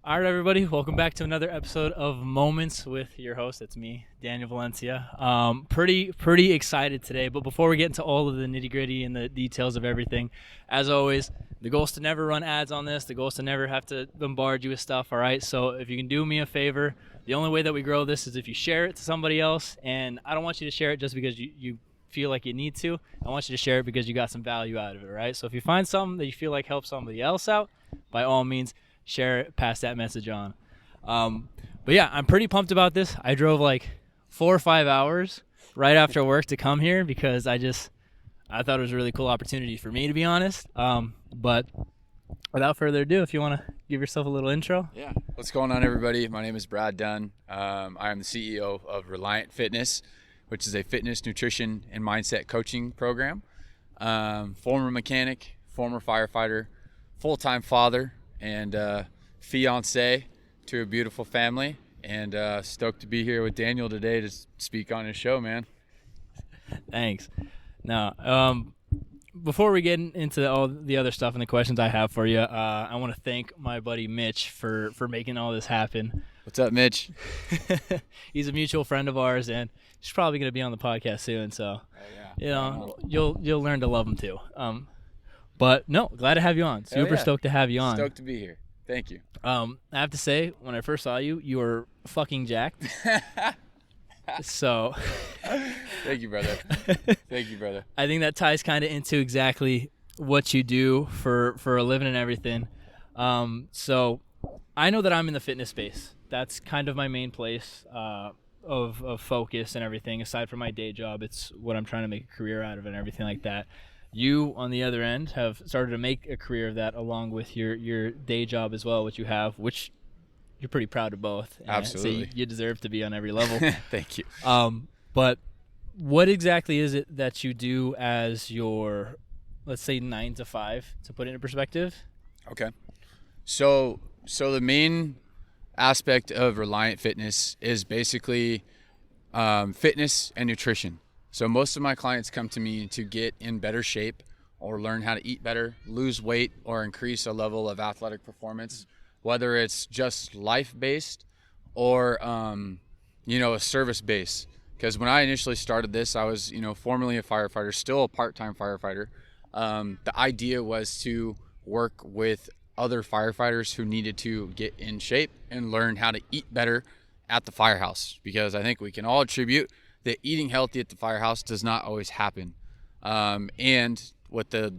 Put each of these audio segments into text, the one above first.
All right, everybody, welcome back to another episode of Moments with your host. It's me, Daniel Valencia. Pretty excited today, but before we get into all of the nitty-gritty and the details of everything, as always, the goal is to never run ads on this. The goal is to never have to bombard you with stuff, all right? So if you can do me a favor, the only way that we grow this is if you share it to somebody else, and I don't want you to share it just because you feel like you need to. I want you to share it because you got some value out of it, right? So if you find something that you feel like helps somebody else out, by all means, share it, pass that message on. But yeah, I'm pretty pumped about this. I drove like 4 or 5 hours right after work to come here because I thought it was a really cool opportunity for me, to be honest. But without further ado, if you want to give yourself a little intro. Yeah. What's going on, everybody? My name is Brad Dunn. I am the CEO of Reliant Fitness, which is a fitness, nutrition, and mindset coaching program. Former mechanic, former firefighter, full-time father, and fiance to a beautiful family, and stoked to be here with Daniel today to speak on his show, man. Thanks. Now, before we get into all the other stuff and the questions I have for you, I want to thank my buddy Mitch for making all this happen. What's up, Mitch? He's a mutual friend of ours, and he's probably going to be on the podcast soon, so you'll learn to love him too. But no, glad to have you on. Super stoked to have you on. Stoked to be here. Thank you. I have to say, when I first saw you, you were fucking jacked. So Thank you, brother. Thank you, brother. I think that ties kind of into exactly what you do for a living and everything. So I know that I'm in the fitness space. That's kind of my main place of focus and everything. Aside from my day job, it's what I'm trying to make a career out of and everything like that. You, on the other end, have started to make a career of that along with your day job as well, which you have, which you're pretty proud of both. Absolutely. So you deserve to be on every level. Thank you. But what exactly is it that you do as your, let's say, 9 to 5, to put it into perspective? Okay. So the main aspect of Reliant Fitness is basically fitness and nutrition. So most of my clients come to me to get in better shape or learn how to eat better, lose weight, or increase a level of athletic performance, whether it's just life-based or, a service-based. Because when I initially started this, I was, formerly a firefighter, still a part-time firefighter. The idea was to work with other firefighters who needed to get in shape and learn how to eat better at the firehouse, because I think we can all attribute that eating healthy at the firehouse does not always happen. And with a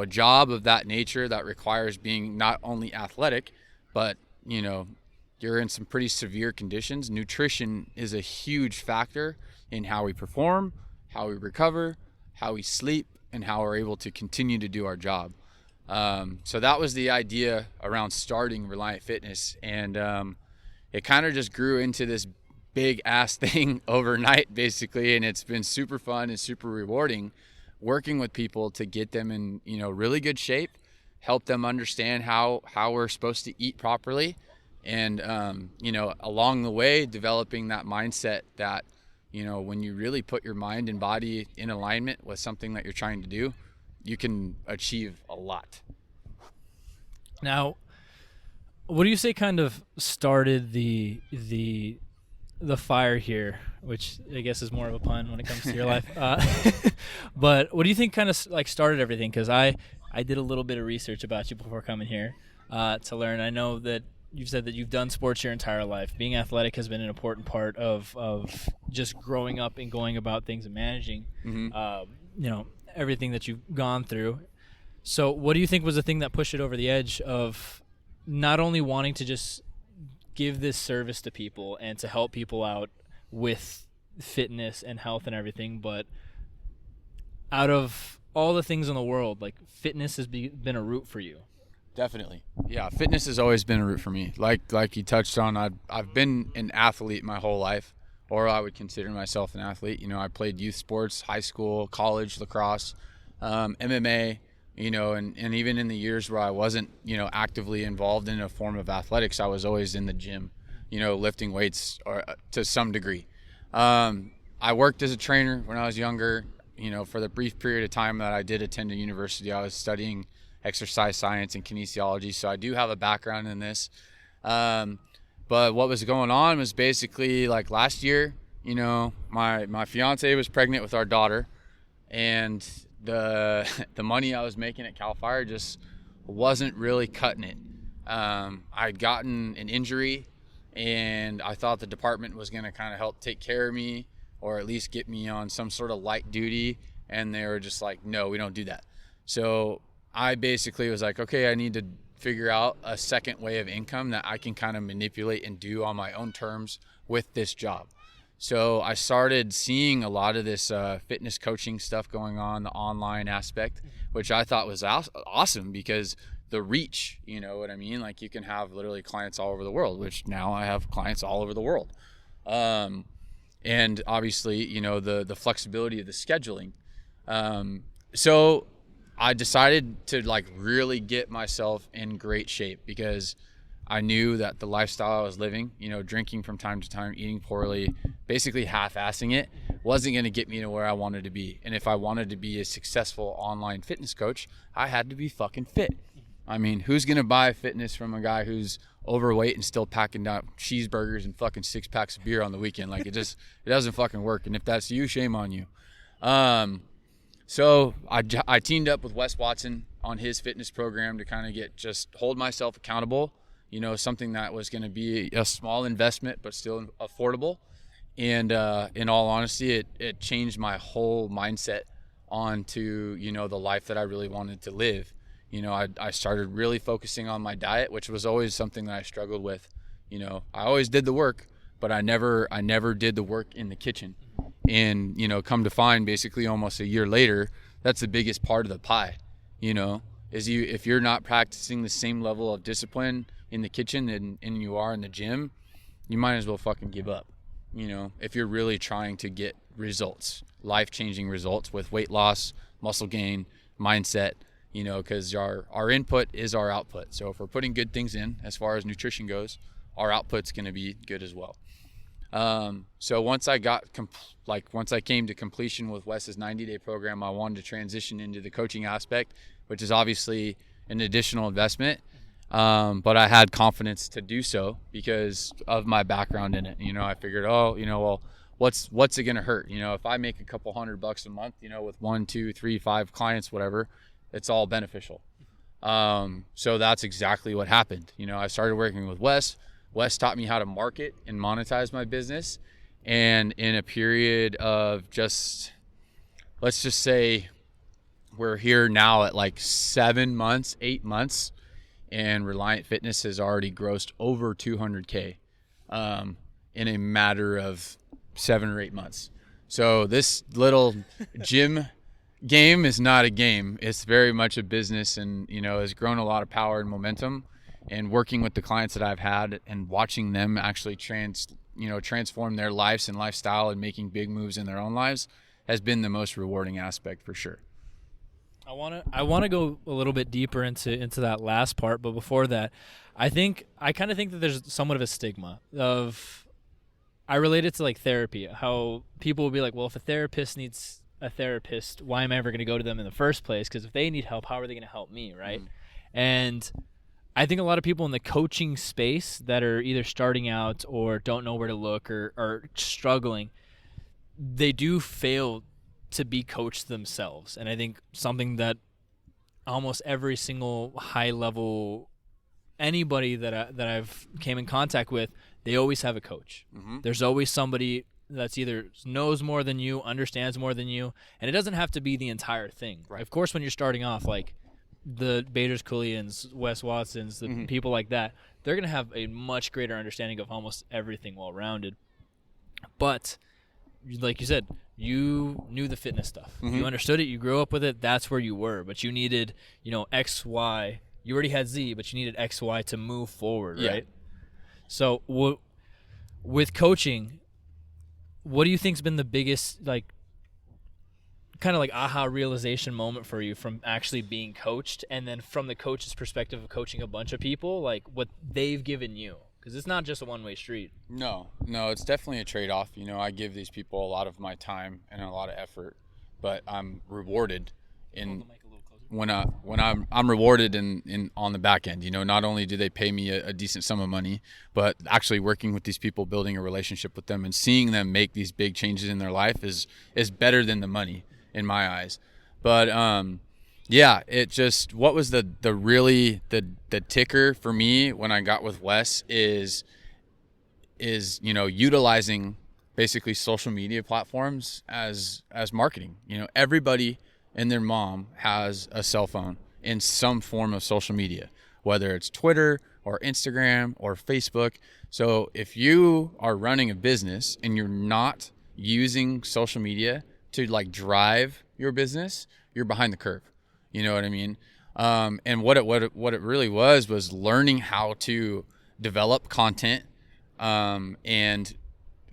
job of that nature that requires being not only athletic, but, you're in some pretty severe conditions, nutrition is a huge factor in how we perform, how we recover, how we sleep, and how we're able to continue to do our job. So that was the idea around starting Reliant Fitness. And it kind of just grew into this big ass thing overnight, basically, and it's been super fun and super rewarding working with people to get them in really good shape, help them understand how we're supposed to eat properly, and along the way developing that mindset that when you really put your mind and body in alignment with something that you're trying to do, you can achieve a lot. Now, what do you say kind of started the fire here, which I guess is more of a pun when it comes to your life. But what do you think kind of started everything? Because I did a little bit of research about you before coming here to learn. I know that you've said that you've done sports your entire life. Being athletic has been an important part of just growing up and going about things and managing, everything that you've gone through. So what do you think was the thing that pushed it over the edge of not only wanting to just give this service to people and to help people out with fitness and health and everything, but out of all the things in the world, like fitness has been a route for you? Definitely. Yeah, fitness has always been a route for me. Like you touched on, I've been an athlete my whole life, or I would consider myself an athlete. I played youth sports, high school, college, lacrosse, MMA, and even in the years where I wasn't, actively involved in a form of athletics, I was always in the gym, lifting weights or to some degree. I worked as a trainer when I was younger. For the brief period of time that I did attend a university, I was studying exercise science and kinesiology. So I do have a background in this. But what was going on was basically like last year, you know, my fiance was pregnant with our daughter, and the money I was making at Cal Fire just wasn't really cutting it. I'd gotten an injury, and I thought the department was going to kind of help take care of me, or at least get me on some sort of light duty, and they were just like, no, we don't do that. So I basically was like, okay, I need to figure out a second way of income that I can kind of manipulate and do on my own terms with this job. So I started seeing a lot of this fitness coaching stuff going on, the online aspect, which I thought was awesome because the reach, you know what I mean? Like you can have literally clients all over the world, which now I have clients all over the world. And obviously, you know, the flexibility of the scheduling. So I decided to like really get myself in great shape because I knew that the lifestyle I was living, you know, drinking from time to time, eating poorly, basically half-assing it, wasn't going to get me to where I wanted to be. And if I wanted to be a successful online fitness coach, I had to be fucking fit. I mean, who's going to buy fitness from a guy who's overweight and still packing down cheeseburgers and fucking 6 packs of beer on the weekend? Like it doesn't fucking work. And if that's you, shame on you. So I teamed up with Wes Watson on his fitness program to kind of hold myself accountable, you know, something that was going to be a small investment, but still affordable. And in all honesty, it changed my whole mindset onto, you know, the life that I really wanted to live. You know, I started really focusing on my diet, which was always something that I struggled with. You know, I always did the work, but I never did the work in the kitchen. And, you know, come to find basically almost a year later, that's the biggest part of the pie, you know, if you're not practicing the same level of discipline in the kitchen and you are in the gym, you might as well fucking give up, you know, if you're really trying to get results, life-changing results with weight loss, muscle gain, mindset, you know, because our input is our output. So if we're putting good things in as far as nutrition goes, our output's going to be good as well. So once I came to completion with Wes's 90-day program, I wanted to transition into the coaching aspect, which is obviously an additional investment. But I had confidence to do so because of my background in it. You know, I figured, what's it going to hurt? You know, if I make a couple $100 a month, you know, with 1, 2, 3, 5 clients, whatever, it's all beneficial. So that's exactly what happened. You know, I started working with Wes. Wes taught me how to market and monetize my business. And in a period of let's just say we're here now at like 7 months, 8 months, and Reliant Fitness has already grossed over 200K in a matter of 7 or 8 months. So this little gym game is not a game. It's very much a business, and, you know, has grown a lot of power and momentum. And working with the clients that I've had and watching them actually transform their lives and lifestyle and making big moves in their own lives has been the most rewarding aspect for sure. I want to go a little bit deeper into that last part, but before that, I kind of think that there's somewhat of a stigma of, I relate it to like therapy, how people will be like, well, if a therapist needs a therapist, why am I ever going to go to them in the first place? Because if they need help, how are they going to help me, right? And I think a lot of people in the coaching space that are either starting out or don't know where to look or are struggling, they do fail to be coached themselves. And I think something that almost every single high level, anybody that I've came in contact with, they always have a coach. Mm-hmm. There's always somebody that's either knows more than you, understands more than you, and it doesn't have to be the entire thing. Right. Of course, when you're starting off, like the Baders Kulians, Wes Watsons, the people like that, they're going to have a much greater understanding of almost everything well-rounded. But like you said, you knew the fitness stuff. Mm-hmm. You understood it. You grew up with it. That's where you were. But you needed, you know, X, Y. You already had Z, but you needed X, Y to move forward, right? So with coaching, what do you think's been the biggest, like, kind of like aha realization moment for you from actually being coached, and then from the coach's perspective of coaching a bunch of people, like what they've given you? Because it's not just a one-way street. No, it's definitely a trade-off. You know, I give these people a lot of my time and a lot of effort, but I'm rewarded in. Hold the mic a little closer. I'm rewarded in on the back end. Not only do they pay me a decent sum of money, but actually working with these people, building a relationship with them, and seeing them make these big changes in their life is better than the money in my eyes. But yeah, it just, what was the really the ticker for me when I got with Wes is utilizing basically social media platforms as marketing. Everybody and their mom has a cell phone in some form of social media, whether it's Twitter or Instagram or Facebook. So if you are running a business and you're not using social media to like drive your business, you're behind the curve. You know what I mean? And what it really was learning how to develop content and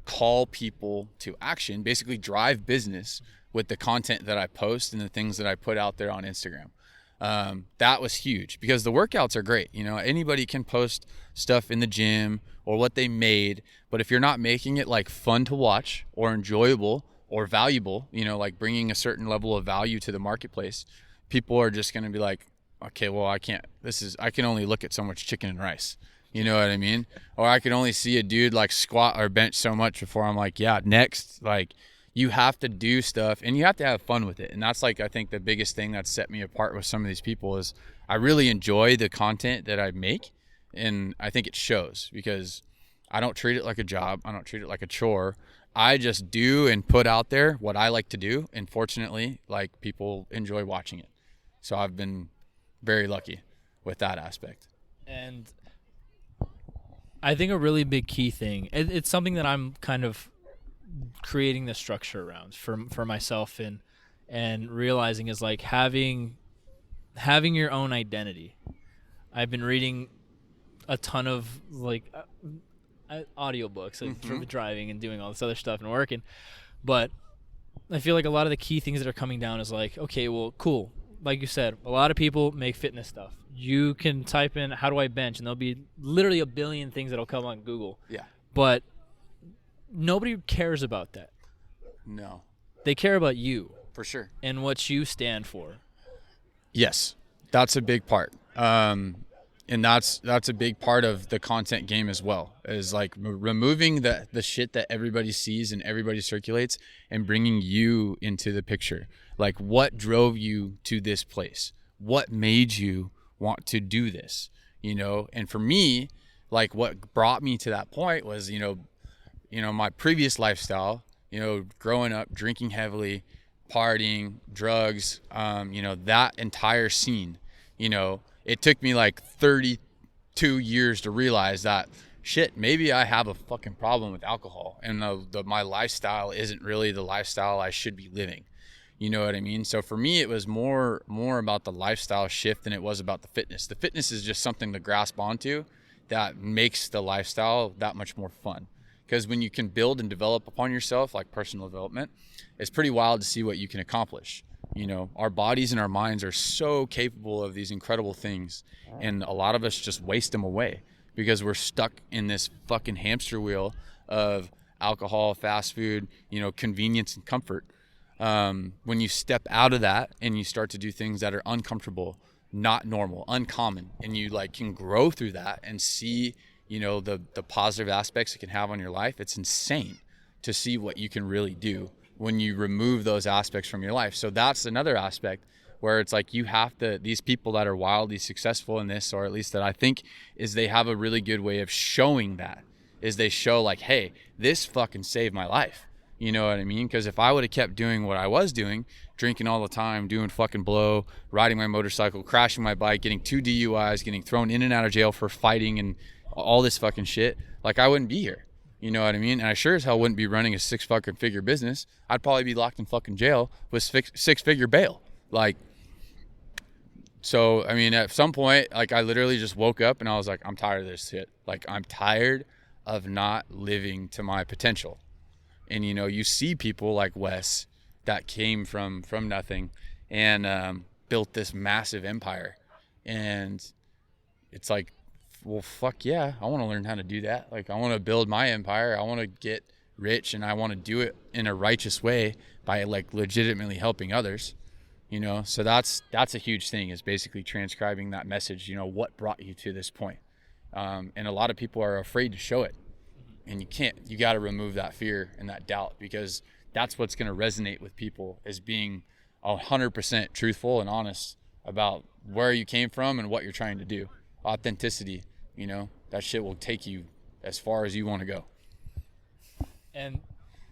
call people to action, basically drive business with the content that I post and the things that I put out there on Instagram. That was huge because the workouts are great. Anybody can post stuff in the gym or what they made, but if you're not making it like fun to watch or enjoyable or valuable, like bringing a certain level of value to the marketplace, people are just going to be like, okay, well, I can only look at so much chicken and rice. You know what I mean? Or I can only see a dude like squat or bench so much before I'm like, yeah, next. Like, you have to do stuff and you have to have fun with it. And that's like, I think the biggest thing that set me apart with some of these people is I really enjoy the content that I make. And I think it shows because I don't treat it like a job. I don't treat it like a chore. I just do and put out there what I like to do. And fortunately, like, people enjoy watching it. So I've been very lucky with that aspect. And I think a really big key thing, it's something that I'm kind of creating the structure around for myself and realizing is like having your own identity. I've been reading a ton of like audiobooks like, for driving and doing all this other stuff and working, but I feel like a lot of the key things that are coming down is like, okay, well, cool. Like you said, a lot of people make fitness stuff. You can type in, how do I bench? And there'll be literally a billion things that'll come on Google. Yeah. But nobody cares about that. No. They care about you. For sure. And what you stand for. Yes. That's a big part. And that's a big part of the content game as well, is like removing the shit that everybody sees and everybody circulates and bringing you into the picture. Like, what drove you to this place? What made you want to do this? And for me, like, what brought me to that point was, my previous lifestyle, growing up, drinking heavily, partying, drugs, that entire scene, it took me like 32 years to realize that shit, maybe I have a fucking problem with alcohol and my lifestyle isn't really the lifestyle I should be living. You know what I mean? So for me, it was more about the lifestyle shift than it was about the fitness. The fitness is just something to grasp onto that makes the lifestyle that much more fun. Because when you can build and develop upon yourself, like personal development, it's pretty wild to see what you can accomplish. Our bodies and our minds are so capable of these incredible things. And a lot of us just waste them away because we're stuck in this fucking hamster wheel of alcohol, fast food, convenience and comfort. When you step out of that and you start to do things that are uncomfortable, not normal, uncommon, and you like can grow through that and see, the positive aspects it can have on your life, it's insane to see what you can really do when you remove those aspects from your life. So that's another aspect where it's like you have to, these people that are wildly successful in this, or at least that I think is they have a really good way of showing that, is they show like, hey, this fucking saved my life. You know what I mean? Because if I would have kept doing what I was doing, drinking all the time, doing fucking blow, riding my motorcycle, crashing my bike, getting 2 DUIs, getting thrown in and out of jail for fighting and all this fucking shit, like I wouldn't be here. You know what I mean? And I sure as hell wouldn't be running a 6 fucking figure business. I'd probably be locked in fucking jail with 6 figure bail. Like, so, I mean, at some point, like I literally just woke up and I was like, I'm tired of this shit. Like, I'm tired of not living to my potential. And, you see people like Wes that came from nothing and built this massive empire. And it's like, well, fuck yeah, I want to learn how to do that. Like, I want to build my empire. I want to get rich and I want to do it in a righteous way by like legitimately helping others. you know? So that's a huge thing, is basically transcribing that message, you know, what brought you to this point. And a lot of people are afraid to show it, and you got to remove that fear and that doubt, because that's what's going to resonate with people, is being 100% truthful and honest about where you came from and what you're trying to do. Authenticity, you know, that shit will take you as far as you want to go. And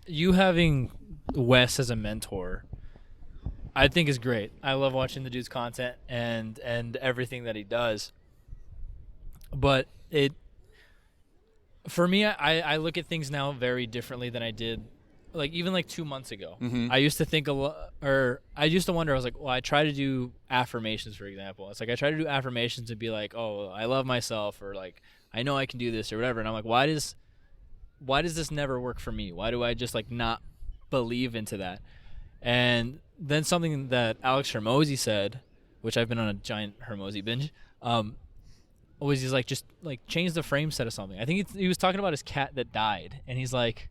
you having Wes as a mentor, I think is great. I love watching the dude's content and everything that he does. But for me, I look at things now very differently than I did, like even like 2 months ago. I used to think I used to wonder. I was like, well, I try to do affirmations, for example. It's like I try to do affirmations and be like, oh, I love myself, or like I know I can do this or whatever. And I'm like, why does this never work for me? Why do I just like not believe into that? And then something that Alex Hermosi said, which I've been on a giant Hermosi binge, was he's like, just like change the frame set of something. I think he was talking about his cat that died, and he's like,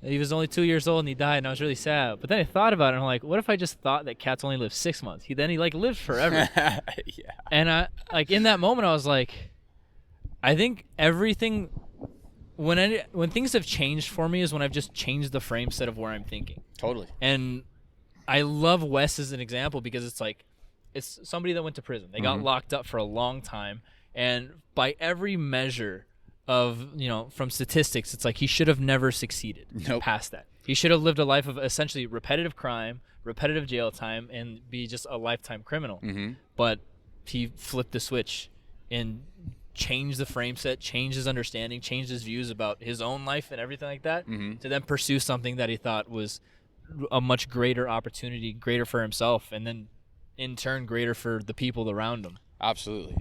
he was only 2 years old and he died, and I was really sad. But then I thought about it, and I'm like, what if I just thought that cats only live 6 months? He like lived forever. Yeah. And I like in that moment I was like, I think everything when things have changed for me is when I've just changed the frame set of where I'm thinking. Totally. And I love Wes as an example, because it's like, it's somebody that went to prison. They got locked up for a long time, and by every measure of, you know, from statistics, it's like he should have never succeeded past that. He should have lived a life of essentially repetitive crime, repetitive jail time, and be just a lifetime criminal. But he flipped the switch and changed the frame set, changed his understanding, changed his views about his own life and everything like that, to then pursue something that he thought was a much greater opportunity, greater for himself, and then in turn greater for the people around him. Absolutely.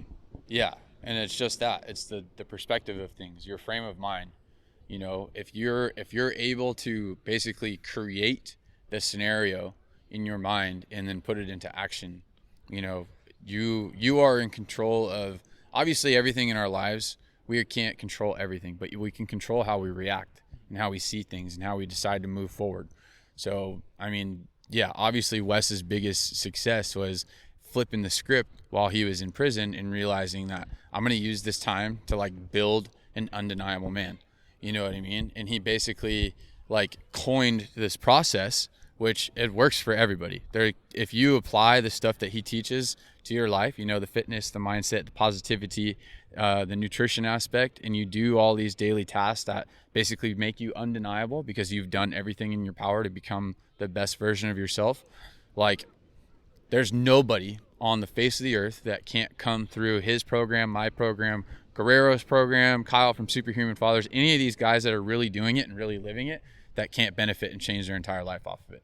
Yeah. And it's just that, it's the perspective of things, your frame of mind. You know, if you're able to basically create the scenario in your mind and then put it into action, you know, you are in control of obviously everything in our lives. We can't control everything, but we can control how we react and how we see things and how we decide to move forward. So, I mean, yeah, obviously Wes's biggest success was flipping the script while he was in prison and realizing that I'm going to use this time to like build an undeniable man. You know what I mean? And he basically like coined this process, which it works for everybody. If you apply the stuff that he teaches to your life, you know, the fitness, the mindset, the positivity, the nutrition aspect, and you do all these daily tasks that basically make you undeniable because you've done everything in your power to become the best version of yourself. Like, there's nobody on the face of the earth that can't come through his program, my program, Guerrero's program, Kyle from Superhuman Fathers, any of these guys that are really doing it and really living it, that can't benefit and change their entire life off of it.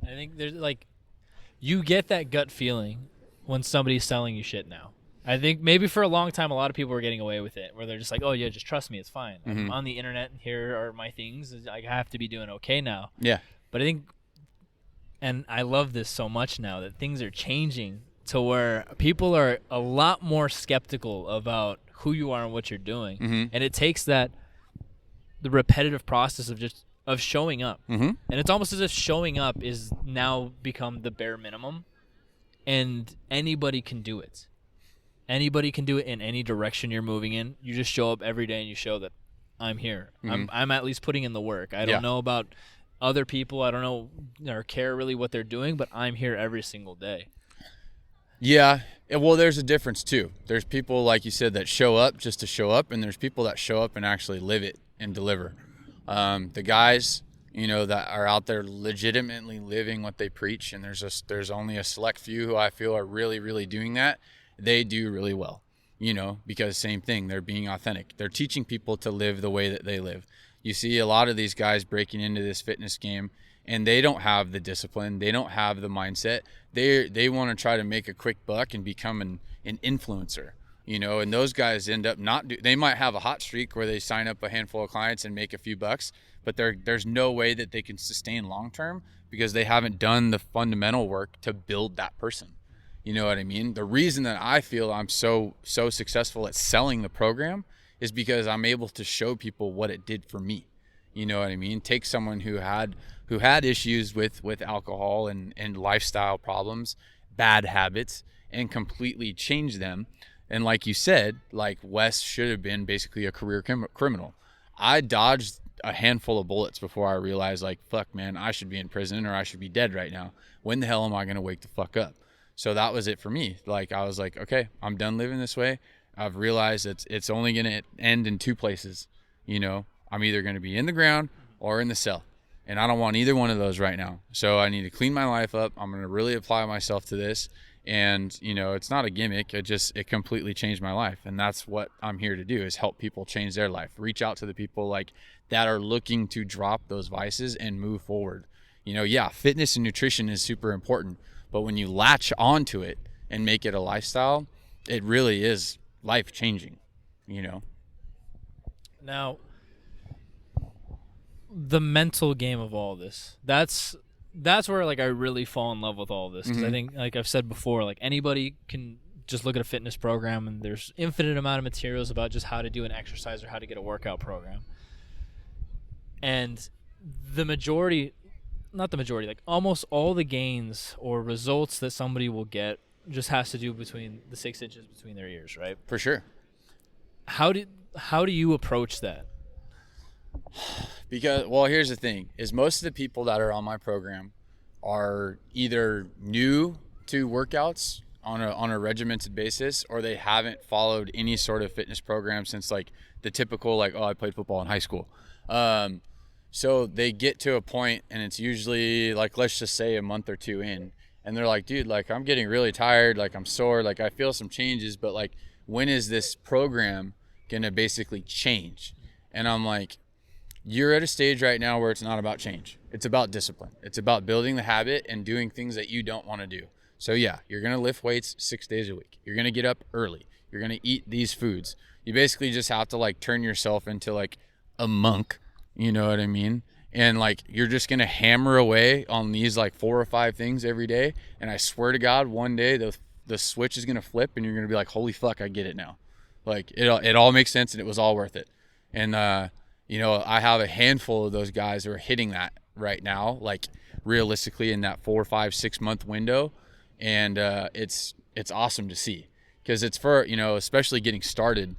I think there's like, you get that gut feeling when somebody's selling you shit now. I think maybe for a long time, a lot of people were getting away with it, where they're just like, oh yeah, just trust me, it's fine. I'm on the internet, and here are my things. I have to be doing okay now. Yeah. But I think, and I love this so much now, that things are changing to where people are a lot more skeptical about who you are and what you're doing. And it takes the repetitive process of showing up. And it's almost as if showing up is now become the bare minimum, and anybody can do it. Anybody can do it in any direction you're moving in. You just show up every day and you show that I'm here. I'm at least putting in the work. I don't know about other people. I don't know or care really what they're doing, but I'm here every single day. Yeah. Well, there's a difference too. There's people, like you said, that show up just to show up, and there's people that show up and actually live it and deliver. The guys, you know, that are out there legitimately living what they preach, and there's only a select few who I feel are really, really doing that. They do really well, you know, because same thing, they're being authentic. They're teaching people to live the way that they live. You see a lot of these guys breaking into this fitness game, and they don't have the discipline. They don't have the mindset. They want to try to make a quick buck and become an influencer, you know, and those guys end up they might have a hot streak where they sign up a handful of clients and make a few bucks, but there's no way that they can sustain long-term because they haven't done the fundamental work to build that person. You know what I mean? The reason that I feel I'm so successful at selling the program is because I'm able to show people what it did for me. You know what I mean? Take someone who had issues with alcohol and lifestyle problems, bad habits, and completely change them. And like you said, like Wes should have been basically a career criminal. I dodged a handful of bullets before I realized, like, fuck, man, I should be in prison or I should be dead right now. When the hell am I going to wake the fuck up? So that was it for me. Like, I was like, okay, I'm done living this way. I've realized it's only going to end in two places. You know, I'm either going to be in the ground or in the cell. And I don't want either one of those right now. So I need to clean my life up. I'm going to really apply myself to this. And, you know, it's not a gimmick. It completely changed my life. And that's what I'm here to do, is help people change their life. Reach out to the people like that are looking to drop those vices and move forward. You know, yeah, fitness and nutrition is super important. But when you latch onto it and make it a lifestyle, it really is life changing, you know? Now, the mental game of all this, that's where, like, I really fall in love with all this, because I think, like I've said before, like, anybody can just look at a fitness program and there's infinite amount of materials about just how to do an exercise or how to get a workout program. And like almost all the gains or results that somebody will get just has to do between the 6 inches between their ears, right? For sure. How do you approach that? Because, well, here's the thing, is most of the people that are on my program are either new to workouts on a regimented basis, or they haven't followed any sort of fitness program since, like, the typical, like, oh, I played football in high school. So they get to a point, and it's usually, like, let's just say a month or two in, and they're like, dude, like, I'm getting really tired, like, I'm sore, like, I feel some changes, but, like, when is this program gonna basically change? And I'm like, you're at a stage right now where it's not about change. It's about discipline. It's about building the habit and doing things that you don't want to do. So yeah, you're going to lift weights 6 days a week. You're going to get up early. You're going to eat these foods. You basically just have to, like, turn yourself into, like, a monk. You know what I mean? And, like, you're just going to hammer away on these, like, 4 or 5 things every day. And I swear to God, one day the switch is going to flip and you're going to be like, holy fuck, I get it now. Like, it all makes sense and it was all worth it. And, you know, I have a handful of those guys who are hitting that right now, like, realistically in that 4, 5, 6 month window. And it's awesome to see, because it's for, you know, especially getting started,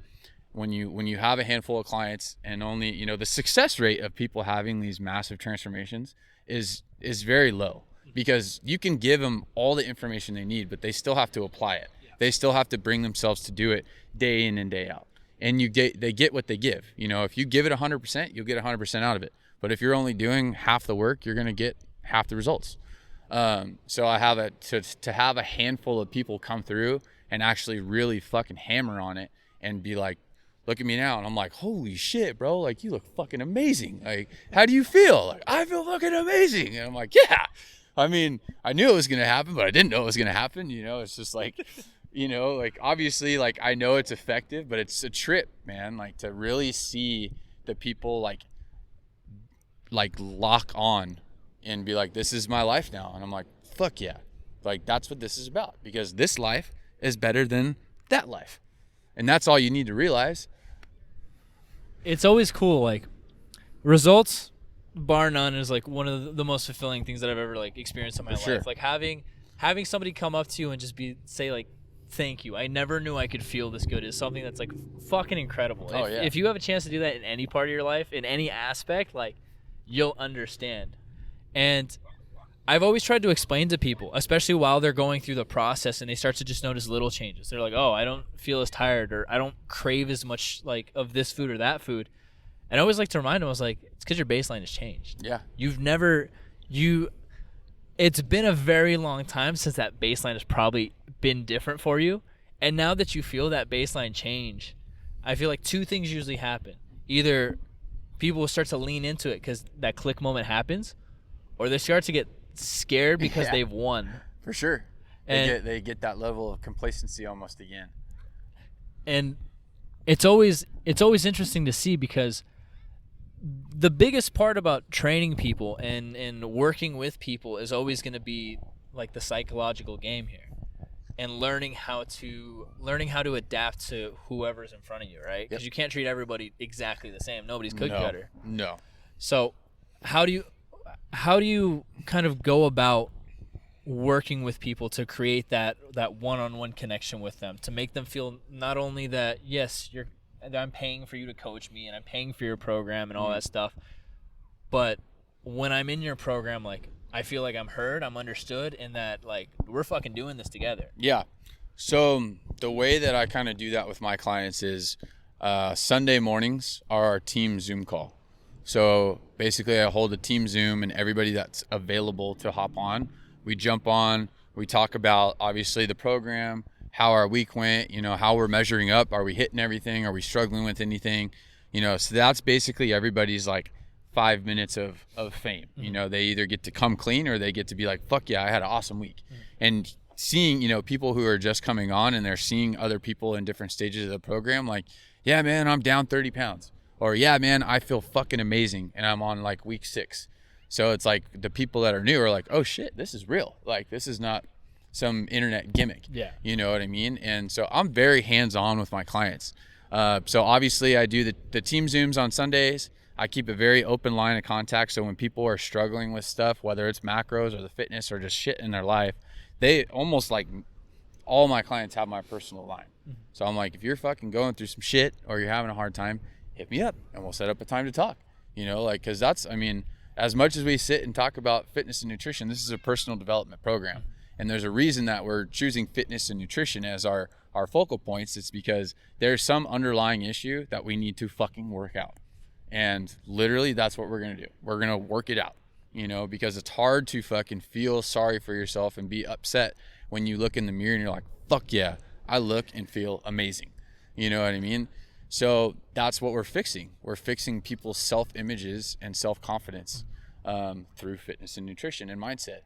when you have a handful of clients, and only, you know, the success rate of people having these massive transformations is very low, because you can give them all the information they need, but they still have to apply it. They still have to bring themselves to do it day in and day out. And they get what they give. You know, if you give it 100%, you'll get 100% out of it. But if you're only doing half the work, you're going to get half the results. So I have to have a handful of people come through and actually really fucking hammer on it and be like, look at me now. And I'm like, holy shit, bro. Like, you look fucking amazing. Like, how do you feel? Like, I feel fucking amazing. And I'm like, yeah. I mean, I knew it was going to happen, but I didn't know it was going to happen. You know, it's just like, you know, like, obviously, like, I know it's effective, but it's a trip, man. Like, to really see the people, like lock on and be like, this is my life now. And I'm like, fuck yeah. Like, that's what this is about, because this life is better than that life. And that's all you need to realize. It's always cool. Like, results, bar none, is, like, one of the most fulfilling things that I've ever, like, experienced in my life. Sure. Like, having somebody come up to you and just say, like, thank you, I never knew I could feel this good, is something that's, like, fucking incredible. Oh, yeah. If you have a chance to do that in any part of your life, in any aspect, like, you'll understand. And I've always tried to explain to people, especially while they're going through the process and they start to just notice little changes. They're like, oh, I don't feel as tired, or I don't crave as much, like, of this food or that food. And I always like to remind them, I was like, it's because your baseline has changed. Yeah. It's been a very long time since that baseline has probably been different for you. And now that you feel that baseline change, I feel like 2 things usually happen. Either people will start to lean into it because that click moment happens, or they start to get scared because they've won. For sure. They get that level of complacency almost again. And it's always interesting to see, because the biggest part about training people and working with people is always going to be, like, the psychological game here, and learning how to adapt to whoever's in front of you, right? Because you can't treat everybody exactly the same. Nobody's cookie cutter. No. So how do you kind of go about working with people to create that one-on-one connection with them, to make them feel not only that, yes, I'm paying for you to coach me and I'm paying for your program and all that stuff, but when I'm in your program, like, I feel like I'm heard, I'm understood, and that, like, we're fucking doing this together. Yeah. So the way that I kind of do that with my clients is Sunday mornings are our team Zoom call. So basically I hold a team Zoom and everybody that's available to hop on, we jump on, we talk about obviously the program, how our week went, how we're measuring up, are we hitting everything, are we struggling with anything, so that's basically everybody's like 5 minutes of fame. They either get to come clean or they get to be like, fuck yeah, I had an awesome week. And seeing, people who are just coming on and they're seeing other people in different stages of the program, like, yeah, man, I'm down 30 pounds. Or, yeah, man, I feel fucking amazing and I'm on like week 6. So it's like the people that are new are like, oh shit, this is real. Like, this is not some internet gimmick. Yeah. You know what I mean? And so I'm very hands-on with my clients. So obviously I do the team Zooms on Sundays. I keep a very open line of contact. So when people are struggling with stuff, whether it's macros or the fitness or just shit in their life, they almost like all my clients have my personal line. So I'm like, if you're fucking going through some shit or you're having a hard time, hit me up and we'll set up a time to talk, cause that's, as much as we sit and talk about fitness and nutrition, this is a personal development program. And there's a reason that we're choosing fitness and nutrition as our focal points. It's because there's some underlying issue that we need to fucking work out. And literally that's what we're going to do. We're going to work it out, because it's hard to fucking feel sorry for yourself and be upset when you look in the mirror and you're like, fuck yeah, I look and feel amazing. You know what I mean? So that's what we're fixing. We're fixing people's self-images and self-confidence through fitness and nutrition and mindset.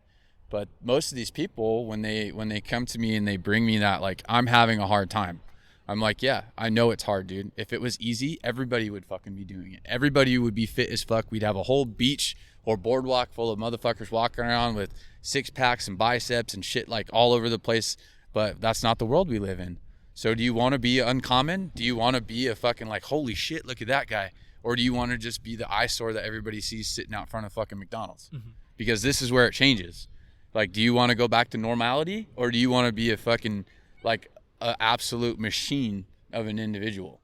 But most of these people, when they come to me and they bring me that, like, I'm having a hard time, I'm like, yeah, I know it's hard, dude. If it was easy, everybody would fucking be doing it. Everybody would be fit as fuck. We'd have a whole beach or boardwalk full of motherfuckers walking around with 6-packs and biceps and shit like all over the place. But that's not the world we live in. So do you want to be uncommon? Do you want to be a fucking like, holy shit, look at that guy? Or do you want to just be the eyesore that everybody sees sitting out front of fucking McDonald's? Because this is where it changes. Like, do you want to go back to normality, or do you want to be a fucking like an absolute machine of an individual?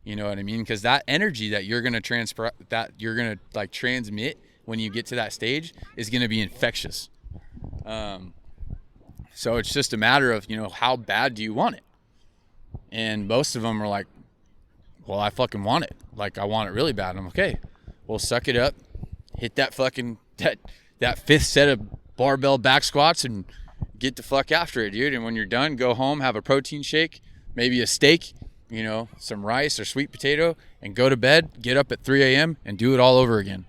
You know what I mean? Because that energy that you're going to like transmit when you get to that stage is going to be infectious. So it's just a matter of, how bad do you want it? And most of them are like, well, I fucking want it. Like, I want it really bad. I'm okay. Well, suck it up. Hit that fucking, that 5th set of barbell back squats and get the fuck after it, dude. And when you're done, go home, have a protein shake, maybe a steak, some rice or sweet potato, and go to bed, get up at 3 a.m. and do it all over again.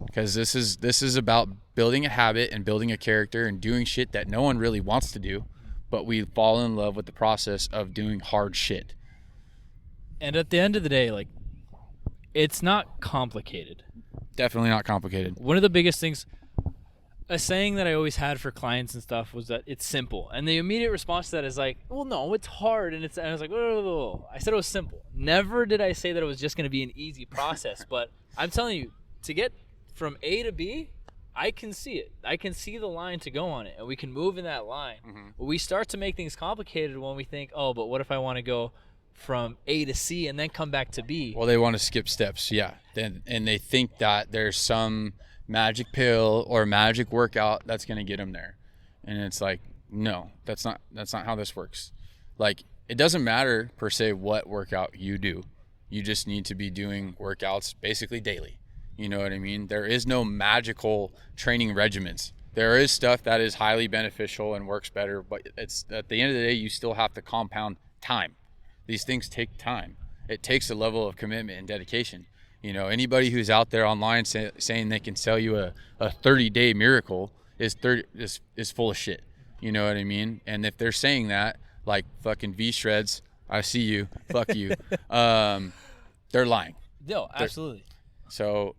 Because this is about building a habit and building a character and doing shit that no one really wants to do, but we fall in love with the process of doing hard shit. And at the end of the day, like, it's not complicated. Definitely not complicated. One of the biggest things, a saying that I always had for clients and stuff, was that it's simple. And the immediate response to that is like, well, no, it's hard. And I was like, whoa. I said it was simple. Never did I say that it was just going to be an easy process. But I'm telling you, to get from A to B, I can see it. I can see the line to go on it, and we can move in that line. But we start to make things complicated when we think, oh, but what if I want to go from A to C and then come back to B? Well, they want to skip steps, yeah. And they think that there's some magic pill or magic workout that's going to get them there. And it's like, no, that's not how this works. Like, it doesn't matter per se what workout you do. You just need to be doing workouts basically daily. You know what I mean? There is no magical training regimens. There is stuff that is highly beneficial and works better, but it's at the end of the day, you still have to compound time. These things take time. It takes a level of commitment and dedication. Anybody who's out there online saying they can sell you a 30-day miracle is full of shit. You know what I mean? And if they're saying that, like fucking V-Shreds, I see you, fuck you, they're lying. No, absolutely. So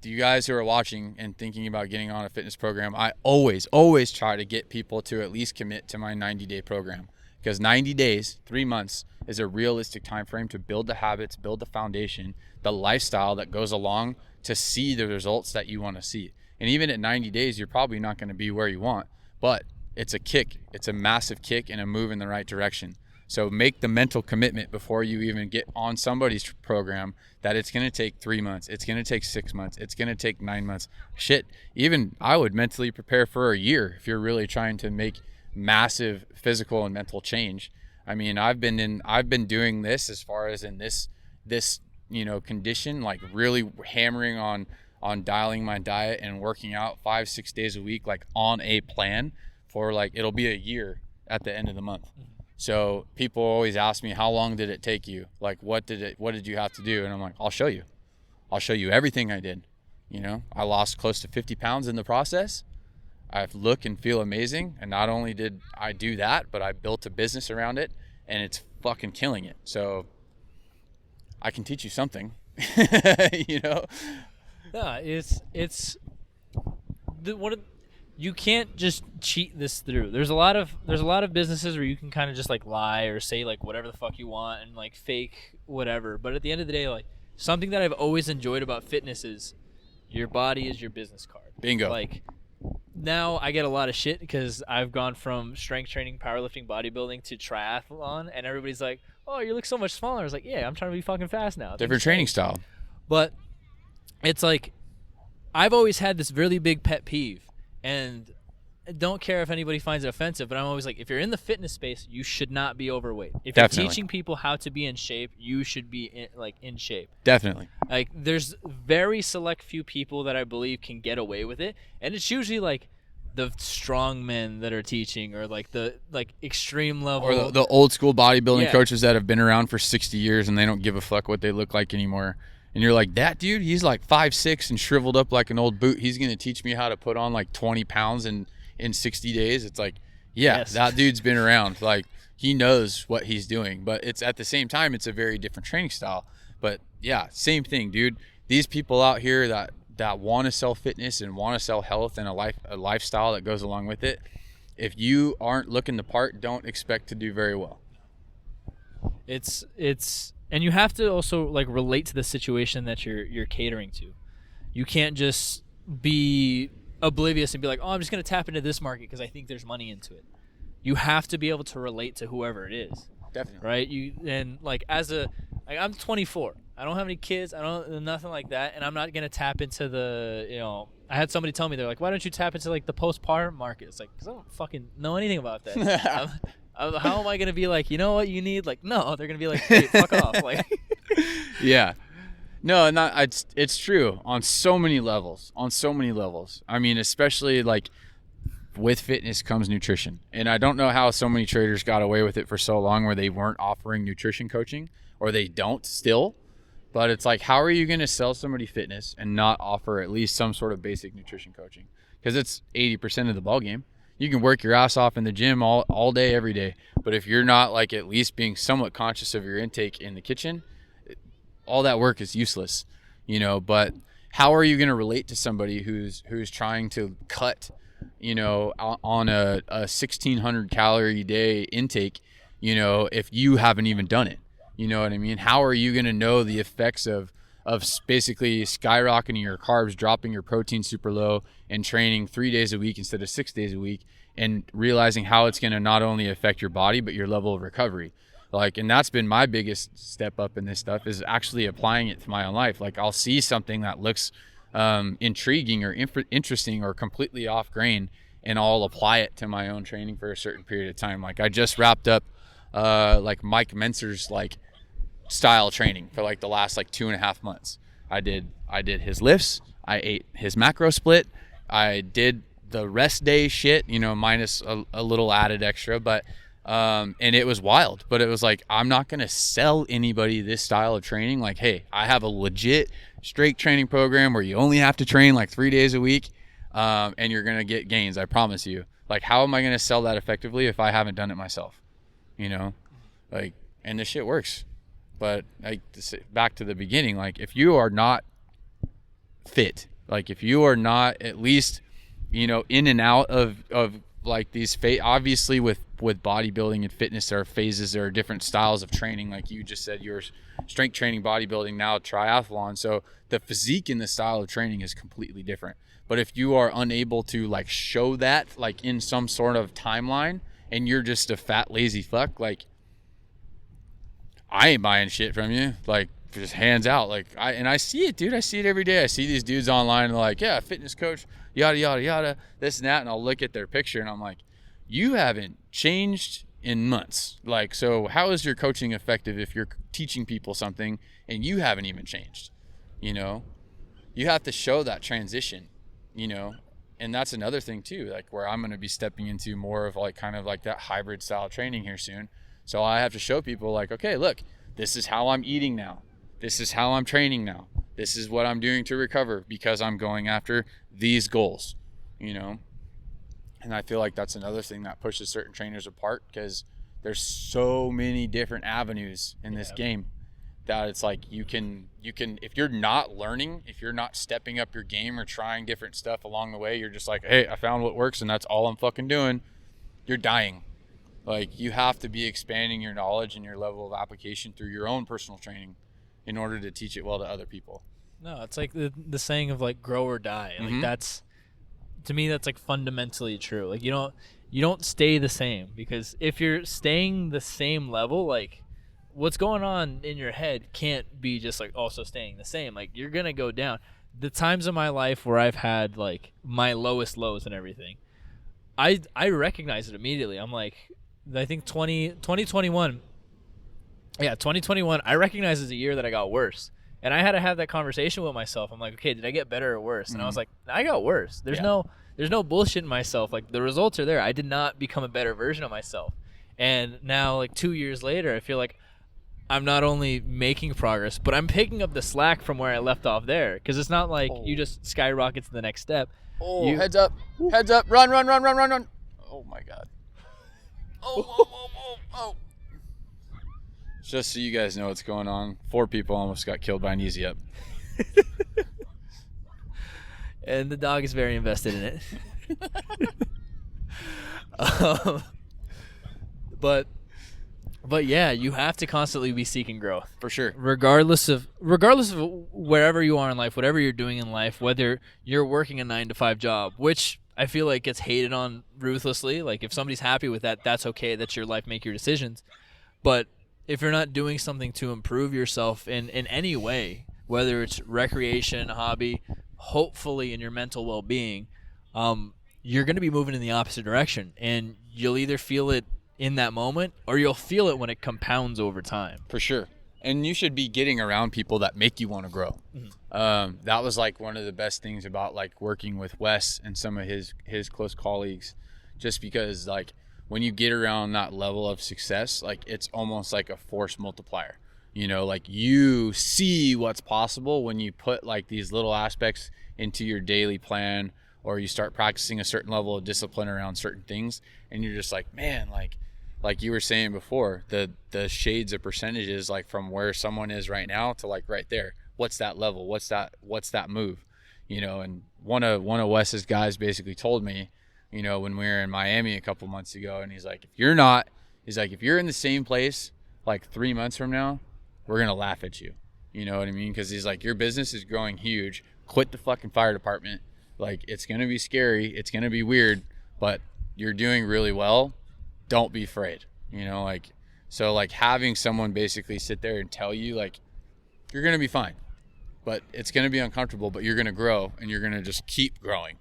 you guys who are watching and thinking about getting on a fitness program, I always try to get people to at least commit to my 90-day program. because 90 days, 3 months is a realistic time frame to build the habits, build the foundation, the lifestyle that goes along to see the results that you want to see. And even at 90 days, you're probably not going to be where you want, but it's a kick. It's a massive kick and a move in the right direction. So make the mental commitment before you even get on somebody's program that it's going to take 3 months. It's going to take 6 months. It's going to take 9 months. Shit, even I would mentally prepare for a year if you're really trying to make massive physical and mental change. I mean, I've been doing this as far as in this condition, like really hammering on dialing my diet and working out 5-6 days a week, like on a plan for like, it'll be a year at the end of the month. So people always ask me, how long did it take you? Like, what did you have to do? And I'm like, I'll show you everything I did. I lost close to 50 pounds in the process. I look and feel amazing. And not only did I do that, but I built a business around it, and it's fucking killing it. So I can teach you something, Yeah, it's you can't just cheat this through. There's a lot of businesses where you can kind of just like lie or say like whatever the fuck you want and like fake whatever. But at the end of the day, like something that I've always enjoyed about fitness is your body is your business card. Bingo. Like now I get a lot of shit because I've gone from strength training, powerlifting, bodybuilding to triathlon, and everybody's like, "Oh, you look so much smaller." I was like, "Yeah, I'm trying to be fucking fast now." Different training style. But it's like I've always had this really big pet peeve. And I don't care if anybody finds it offensive, but I'm always like, if you're in the fitness space, you should not be overweight. If Definitely. You're teaching people how to be in shape, you should be in shape. Definitely. Like there's very select few people that I believe can get away with it, and it's usually like the strong men that are teaching, or like the extreme level, or the old school bodybuilding coaches that have been around for 60 years and they don't give a fuck what they look like anymore. And you're like, that dude, he's like 5'6" and shriveled up like an old boot. He's going to teach me how to put on like 20 pounds in 60 days. It's like, yeah, yes. That dude's been around. Like, he knows what he's doing. But it's at the same time, it's a very different training style. But yeah, same thing, dude. These people out here that want to sell fitness and want to sell health and a lifestyle that goes along with it, if you aren't looking the part, don't expect to do very well. And you have to also like relate to the situation that you're catering to. You can't just be oblivious and be like, "Oh, I'm just going to tap into this market because I think there's money into it." You have to be able to relate to whoever it is. Definitely. Right? I'm 24. I don't have any kids. I don't nothing like that, and I'm not going to tap into the, I had somebody tell me, they're like, "Why don't you tap into like the postpartum market?" It's like, "Cuz I don't fucking know anything about that." How am I going to be like, you know what you need? Like, no, they're going to be like, "Hey, fuck off." Like, yeah. No, it's true on so many levels. I mean, especially like with fitness comes nutrition. And I don't know how so many traders got away with it for so long where they weren't offering nutrition coaching, or they don't still. But it's like, how are you going to sell somebody fitness and not offer at least some sort of basic nutrition coaching? Because it's 80% of the ballgame. You can work your ass off in the gym all day, every day. But if you're not like at least being somewhat conscious of your intake in the kitchen, all that work is useless, But how are you going to relate to somebody who's trying to cut, on a 1,600 calorie day intake, if you haven't even done it? You know what I mean? How are you going to know the effects of basically skyrocketing your carbs, dropping your protein super low, and training 3 days a week instead of 6 days a week, and realizing how it's going to not only affect your body, but your level of recovery? Like, and that's been my biggest step up in this stuff, is actually applying it to my own life. Like, I'll see something that looks intriguing or interesting or completely off grain, and I'll apply it to my own training for a certain period of time. Like, I just wrapped up like Mike Mentzer's like style training for like the last like 2.5 months. I did his lifts, I ate his macro split, I did the rest day shit, minus a little added extra, but and it was wild. But it was like, I'm not gonna sell anybody this style of training. Like, hey, I have a legit straight training program where you only have to train like 3 days a week, and you're gonna get gains, I promise you. Like, how am I gonna sell that effectively if I haven't done it myself? Like, and this shit works. But like, back to the beginning, like, if you are not fit, like if you are not at least, in and out of like these obviously with with bodybuilding and fitness, there are phases, there are different styles of training. Like you just said, you're strength training, bodybuilding, now triathlon. So the physique and the style of training is completely different. But if you are unable to like show that like in some sort of timeline, and you're just a fat lazy fuck, like I ain't buying shit from you. Like, just hands out. Like, I see it, dude. I see it every day. I see these dudes online and they're like, yeah, fitness coach, yada yada yada, this and that, and I'll look at their picture and I'm like, you haven't changed in months. Like, so how is your coaching effective if you're teaching people something and you haven't even changed? You know, you have to show that transition, you know. And that's another thing too, like where I'm going to be stepping into more of like kind of like that hybrid style training here soon. So I have to show people like, okay, look, this is how I'm eating now. This is how I'm training now. This is what I'm doing to recover because I'm going after these goals, you know? And I feel like that's another thing that pushes certain trainers apart, because there's so many different avenues in this game that it's like you can, if you're not learning, if you're not stepping up your game or trying different stuff along the way, you're just like, hey, I found what works and that's all I'm fucking doing. You're dying. Like, you have to be expanding your knowledge and your level of application through your own personal training in order to teach it well to other people. No, it's like the saying of like grow or die. Like that's, to me, that's like fundamentally true. Like you don't stay the same, because if you're staying the same level, like what's going on in your head can't be just like also staying the same. Like you're going to go down. The times of my life where I've had like my lowest lows and everything, I recognize it immediately. I'm like, I think 2021, I recognize as a year that I got worse. And I had to have that conversation with myself. I'm like, okay, did I get better or worse? And I was like, I got worse. There's no bullshit in myself. Like, the results are there. I did not become a better version of myself. And now, like 2 years later, I feel like I'm not only making progress, but I'm picking up the slack from where I left off there. Because it's not like you just skyrocket to the next step. Heads up, run. Oh my God. Oh. Just so you guys know what's going on, 4 people almost got killed by an easy up. And the dog is very invested in it. But yeah, you have to constantly be seeking growth. For sure. Regardless of wherever you are in life, whatever you're doing in life, whether you're working a 9-to-5 job, which I feel like gets hated on ruthlessly. Like, if somebody's happy with that, that's okay. That's your life. Make your decisions. But if you're not doing something to improve yourself in any way, whether it's recreation, hobby, hopefully in your mental well-being, you're going to be moving in the opposite direction. And you'll either feel it in that moment or you'll feel it when it compounds over time. For sure. And you should be getting around people that make you want to grow. That was like one of the best things about like working with Wes and some of his close colleagues, just because like when you get around that level of success, like it's almost like a force multiplier. You know, like you see what's possible when you put like these little aspects into your daily plan, or you start practicing a certain level of discipline around certain things, and you're just like, man, like you were saying before, the shades of percentages, like from where someone is right now to like right there. What's that level? What's that move? You know, and one of Wes's guys basically told me, you know, when we were in Miami a couple months ago, and he's like, if you're in the same place like 3 months from now, we're going to laugh at you. You know what I mean? Because he's like, your business is growing huge. Quit the fucking fire department. Like, it's going to be scary. It's going to be weird, but you're doing really well. Don't be afraid. You know, like, so like having someone basically sit there and tell you like, you're going to be fine, but it's going to be uncomfortable, but you're going to grow and you're going to just keep growing.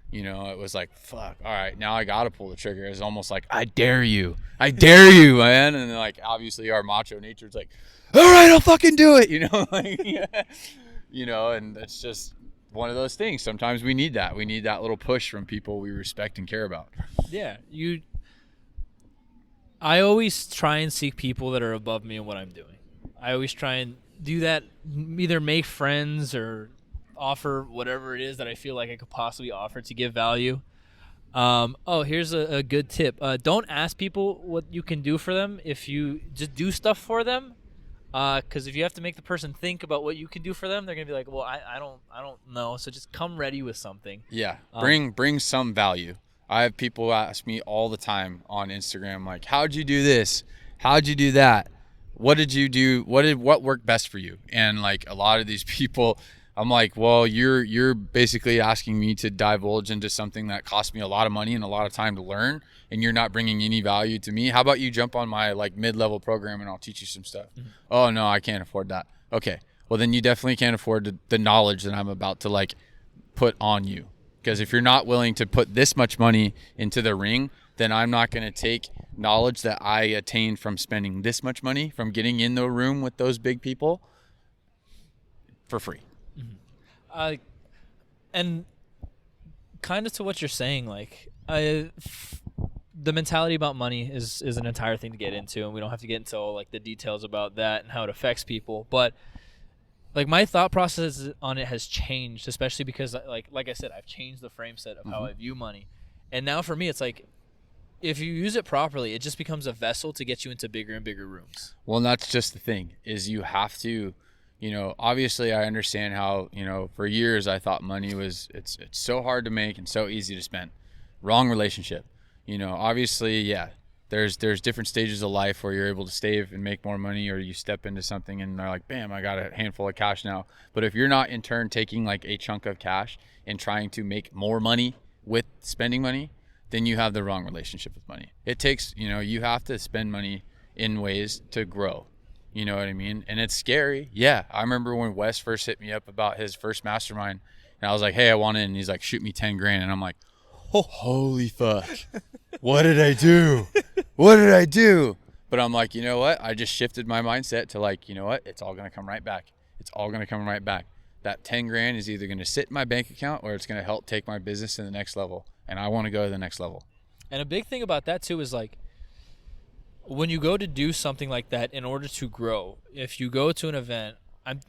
You know, it was like, fuck, all right, now I got to pull the trigger. It's almost like, I dare you, man. And then like, obviously our macho nature is like, all right, I'll fucking do it. You know, like, you know, and it's just one of those things. Sometimes we need that. We need that little push from people we respect and care about. Yeah. I always try and seek people that are above me in what I'm doing. I always try and do that, either make friends or offer whatever it is that I feel like I could possibly offer to give value. Here's a good tip. Don't ask people what you can do for them. If you just do stuff for them, because if you have to make the person think about what you can do for them, they're gonna be like, well, I don't know. So just come ready with something. Yeah, bring some value. I have people ask me all the time on Instagram, like, how'd you do this? How'd you do that? What did you do? What worked best for you? And like a lot of these people, I'm like, well, you're basically asking me to divulge into something that cost me a lot of money and a lot of time to learn, and you're not bringing any value to me. How about you jump on my like mid-level program and I'll teach you some stuff? Mm-hmm. Oh no, I can't afford that. Okay, well then you definitely can't afford the knowledge that I'm about to like put on you. Because if you're not willing to put this much money into the ring, then I'm not going to take knowledge that I attained from spending this much money, from getting in the room with those big people, for free. Mm-hmm. And kind of to what you're saying, like the mentality about money is an entire thing to get into, and we don't have to get into all like the details about that and how it affects people. But like my thought process on it has changed, especially because like I said, I've changed the frame set of how I view money. And now for me, it's like, if you use it properly, it just becomes a vessel to get you into bigger and bigger rooms. Well, and that's just the thing, is you have to, obviously I understand how, for years I thought money was, it's so hard to make and so easy to spend. Wrong relationship. Obviously, yeah, there's different stages of life where you're able to save and make more money, or you step into something and they're like, bam, I got a handful of cash now. But if you're not in turn taking like a chunk of cash and trying to make more money with spending money, then you have the wrong relationship with money. It takes, you have to spend money in ways to grow. You know what I mean? And it's scary. Yeah. I remember when Wes first hit me up about his first mastermind, and I was like, hey, I want in. And he's like, shoot me 10 grand. And I'm like, oh, holy fuck. What did I do? What did I do? But I'm like, you know what? I just shifted my mindset to like, you know what? It's all going to come right back. It's all going to come right back. That 10 grand is either going to sit in my bank account or it's going to help take my business to the next level. And I want to go to the next level. And a big thing about that too is like, when you go to do something like that in order to grow, if you go to an event,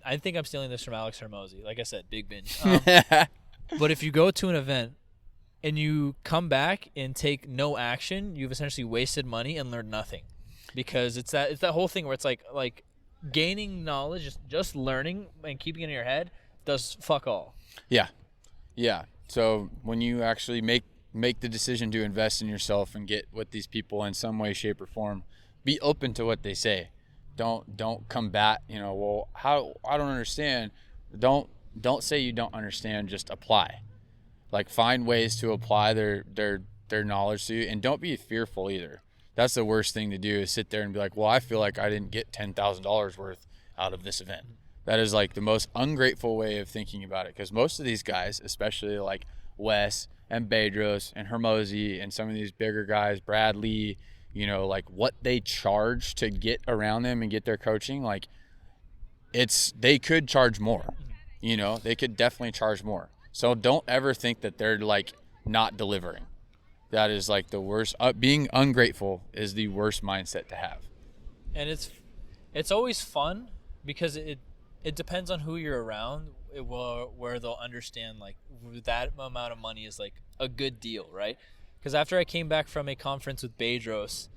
I think I'm stealing this from Alex Hermosi. Like I said, big binge. But if you go to an event and you come back and take no action, you've essentially wasted money and learned nothing. Because it's that whole thing where it's like gaining knowledge, just learning and keeping it in your head does fuck all. Yeah. Yeah. So when you actually make the decision to invest in yourself and get with these people in some way, shape, or form, be open to what they say. Don't combat, well, how, I don't understand. Don't say you don't understand, just apply. Like find ways to apply their knowledge to you, and don't be fearful either. That's the worst thing to do, is sit there and be like, well, I feel like I didn't get $10,000 worth out of this event. That is like the most ungrateful way of thinking about it, because most of these guys, especially like Wes and Bedros and Hermosi and some of these bigger guys, Brad Lee, like what they charge to get around them and get their coaching, like they could charge more, they could definitely charge more. So don't ever think that they're like not delivering. That is like the worst. Being ungrateful is the worst mindset to have. And it's always fun because it depends on who you're around, where they'll understand like that amount of money is like a good deal, right? Because after I came back from a conference with Bedros,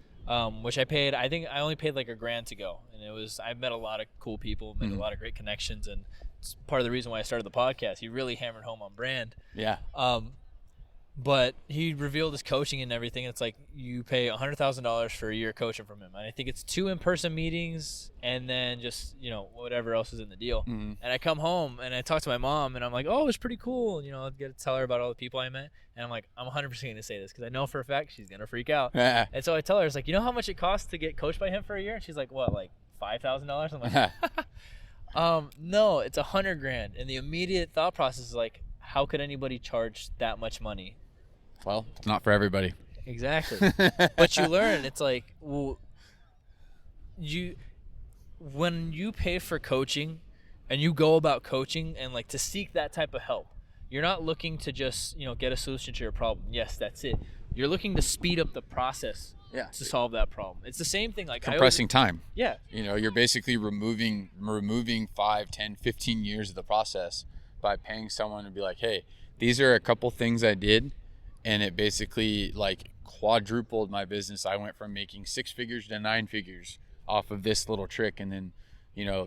which I think I only paid like $1,000 to go, and I met a lot of cool people, made a lot of great connections, and it's part of the reason why I started the podcast. He really hammered home on brand. Yeah. But he revealed his coaching and everything. It's like you pay $100,000 for a year coaching from him. And I think it's 2 in-person meetings and then just, whatever else is in the deal. Mm-hmm. And I come home and I talk to my mom and I'm like, oh, it's pretty cool. I'll get to tell her about all the people I met. And I'm like, I'm 100% going to say this because I know for a fact she's going to freak out. And so I tell her, it's like, you know how much it costs to get coached by him for a year? And she's like, what, like $5,000? I'm like, no, it's $100,000. And the immediate thought process is like, how could anybody charge that much money? Well, it's not for everybody. Exactly. But you learn, it's like, well, when you pay for coaching and you go about coaching and like to seek that type of help, you're not looking to just, get a solution to your problem. Yes, that's it. You're looking to speed up the process to solve that problem. It's the same thing. Like compressing time. Yeah. You're basically removing 5, 10, 15 years of the process by paying someone to be like, hey, these are a couple things I did, and it basically like quadrupled my business. I went from making 6 figures to 9 figures off of this little trick. And then,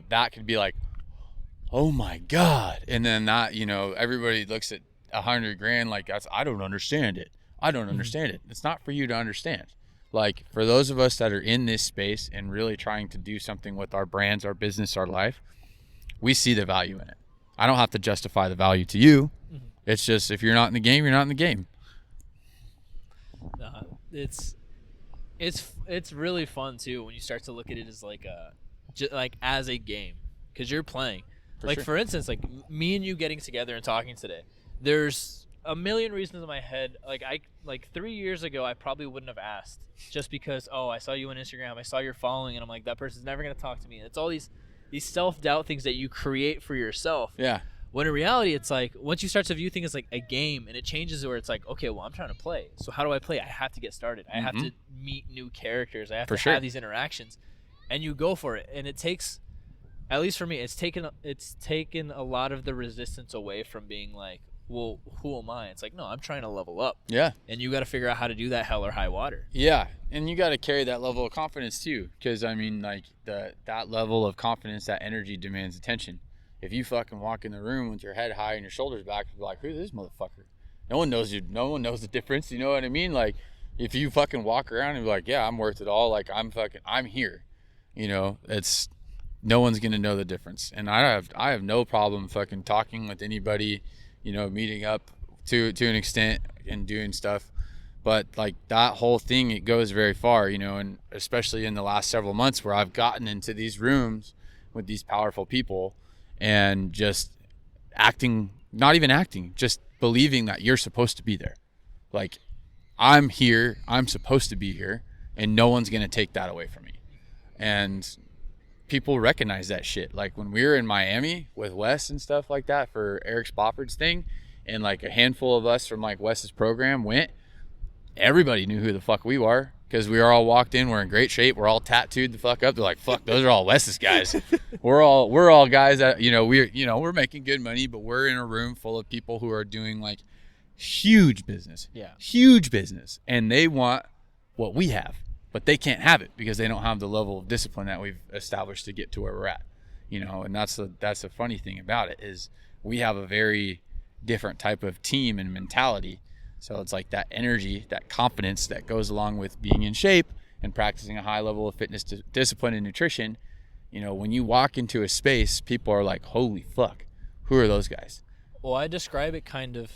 that could be like, oh my God. And then that, everybody looks at $100,000 like I don't understand it. I don't understand it. It's not for you to understand. Like, for those of us that are in this space and really trying to do something with our brands, our business, our life, we see the value in it. I don't have to justify the value to you. It's just, if you're not in the game, you're not in the game. It's really fun too when you start to look at it as like as a game, because you're playing. For instance, like me and you getting together and talking today, there's a million reasons in my head. Like 3 years ago, I probably wouldn't have asked, just because, oh, I saw you on Instagram, I saw your following, and I'm like, that person's never gonna talk to me. It's all these self-doubt things that you create for yourself. Yeah. When in reality, it's like, once you start to view things as like a game, and it changes where it's like, okay, well, I'm trying to play. So how do I play? I have to get started. I have to meet new characters. I have to have these interactions, and you go for it. And it takes, at least for me, it's taken a lot of the resistance away from being like, well, who am I? It's like, no, I'm trying to level up. Yeah. And you got to figure out how to do that, hell or high water. Yeah. And you got to carry that level of confidence too. Because, I mean, like, that level of confidence, that energy demands attention. If you fucking walk in the room with your head high and your shoulders back, you're like, who's this motherfucker? No one knows you. No one knows the difference. You know what I mean? Like, if you fucking walk around and be like, yeah, I'm worth it all. Like, I'm here. You know, no one's going to know the difference. And I have no problem fucking talking with anybody, you know, meeting up to an extent and doing stuff. But like, that whole thing, it goes very far, you know, and especially in the last several months where I've gotten into these rooms with these powerful people and just not even acting, just believing that you're supposed to be there. Like, I'm here, I'm supposed to be here, and no one's going to take that away from me. And people recognize that shit. Like, when we were in Miami with Wes and stuff like that for Eric Spofford's thing, and like a handful of us from like Wes's program went, everybody knew who the fuck we were, because we were all walked in, we're in great shape, we're all tattooed the fuck up. They're like, fuck, those are all Wes's guys. we're all guys that, you know, we're making good money, but we're in a room full of people who are doing like huge business, and they want what we have, but they can't have it because they don't have the level of discipline that we've established to get to where we're at, you know. And that's the funny thing about it, is we have a very different type of team and mentality. So it's like that energy, that confidence that goes along with being in shape and practicing a high level of fitness, discipline, and nutrition. You know, when you walk into a space, people are like, holy fuck, who are those guys? Well, I describe it kind of,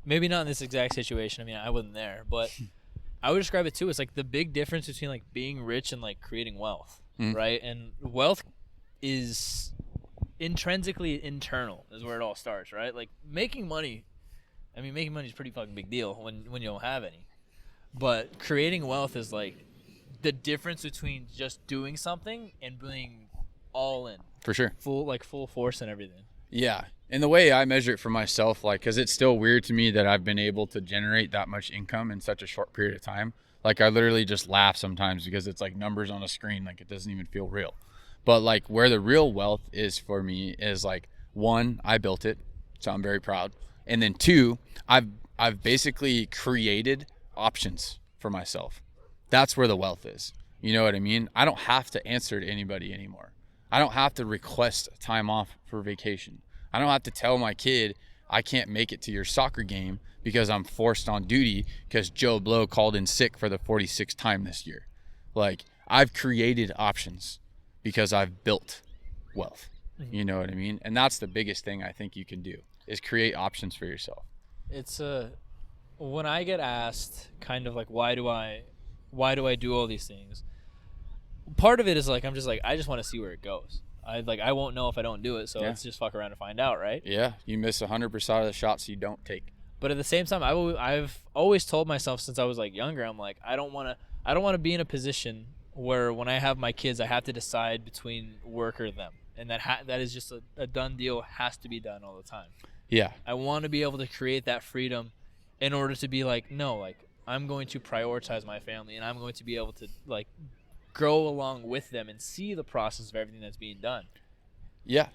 maybe not in this exact situation. I mean, I wasn't there, but I would describe it too. It's like the big difference between like being rich and like creating wealth, right? And wealth is intrinsically internal, is where it all starts, right? Like making money is a pretty fucking big deal when you don't have any. But creating wealth is like the difference between just doing something and being all in. For sure. Full force and everything. Yeah. And the way I measure it for myself, like, because it's still weird to me that I've been able to generate that much income in such a short period of time. Like, I literally just laugh sometimes because it's like numbers on a screen. Like, it doesn't even feel real. But like, where the real wealth is for me is like, one, I built it, so I'm very proud. And then two, I've basically created options for myself. That's where the wealth is. You know what I mean? I don't have to answer to anybody anymore. I don't have to request time off for vacation. I don't have to tell my kid, I can't make it to your soccer game because I'm forced on duty because Joe Blow called in sick for the 46th time this year. Like, I've created options because I've built wealth. You know what I mean? And that's the biggest thing I think you can do, is create options for yourself. It's when I get asked kind of like, why do I do all these things? Part of it is like, I'm just like, I just want to see where it goes. I won't know if I don't do it, so let's just fuck around and find out, right? Yeah, you miss 100% of the shots you don't take. But at the same time, I've always told myself since I was like younger, I'm like, I don't want to be in a position where when I have my kids, I have to decide between work or them, and that is just a done deal, has to be done all the time. Yeah. I want to be able to create that freedom in order to be like, no, like, I'm going to prioritize my family, and I'm going to be able to like grow along with them and see the process of everything that's being done. Yeah.